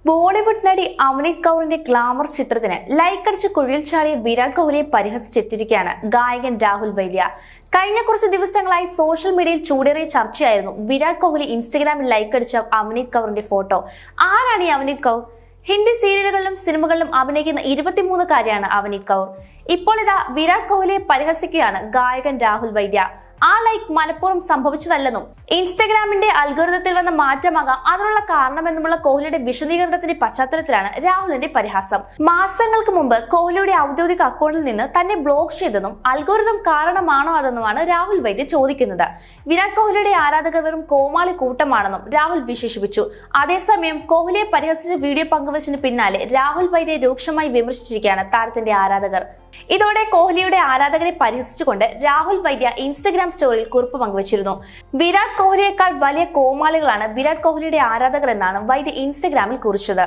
ബോളിവുഡ് നടി അവനീത് കൗറിന്റെ ഗ്ലാമർ ചിത്രത്തിന് ലൈക്ക് അടിച്ച് കുഴിയിൽ ചാടിയ വിരാട് കോഹ്ലിയെ പരിഹസിച്ചെത്തിയിരിക്കുകയാണ് ഗായകൻ രാഹുൽ വൈദ്യ. കഴിഞ്ഞ കുറച്ച് ദിവസങ്ങളായി സോഷ്യൽ മീഡിയയിൽ ചൂടേറിയ ചർച്ചയായിരുന്നു വിരാട് കോഹ്ലി ഇൻസ്റ്റഗ്രാമിൽ ലൈക്ക് അടിച്ച അവനീത് കൗറിന്റെ ഫോട്ടോ. ആരാണ് ഈ അവനീത് കൗർ? ഹിന്ദി സീരിയലുകളിലും സിനിമകളിലും അഭിനയിക്കുന്ന 23-കാരിയാണ് അവനീത് കൗർ. ഇപ്പോൾ ഇതാ വിരാട് കോഹ്ലിയെ പരിഹസിക്കുകയാണ് ഗായകൻ രാഹുൽ വൈദ്യ. ആ ലൈക്ക് മനഃപൂർവ്വം സംഭവിച്ചതല്ലെന്നും ഇൻസ്റ്റഗ്രാമിന്റെ അൽഗോരിതത്തിൽ വന്ന മാറ്റമാകാം അതിനുള്ള കാരണമെന്നുമുള്ള കോഹ്ലിയുടെ വിശദീകരണത്തിന്റെ പശ്ചാത്തലത്തിലാണ് രാഹുലിന്റെ പരിഹാസം. മാസങ്ങൾക്ക് മുമ്പ് കോഹ്ലിയുടെ ഔദ്യോഗിക അക്കൗണ്ടിൽ നിന്ന് തന്നെ ബ്ലോക്ക് ചെയ്തെന്നും അൽഗോരിതം കാരണമാണോ അതെന്നുമാണ് രാഹുൽ വൈദ്യ ചോദിക്കുന്നത്. വിരാട് കോഹ്ലിയുടെ ആരാധകർ വെറും കോമാളി കൂട്ടമാണെന്നും രാഹുൽ വിശേഷിപ്പിച്ചു. അതേസമയം കോഹ്ലിയെ പരിഹസിച്ച വീഡിയോ പങ്കുവച്ചതിന് പിന്നാലെ രാഹുൽ വൈദ്യയെ രൂക്ഷമായി വിമർശിച്ചിരിക്കുകയാണ് താരത്തിന്റെ ആരാധകർ. ഇതോടെ കോഹ്ലിയുടെ ആരാധകരെ പരിഹസിച്ചുകൊണ്ട് രാഹുൽ വൈദ്യ ഇൻസ്റ്റഗ്രാം സ്റ്റോറിയിൽ കുറിപ്പ് പങ്കുവച്ചിരുന്നു. വിരാട് കോഹ്ലിയേക്കാൾ വലിയ കോമാളികളാണ് വിരാട് കോഹ്ലിയുടെ ആരാധകർ എന്നാണ് വൈദ്യ ഇൻസ്റ്റഗ്രാമിൽ കുറിച്ചത്.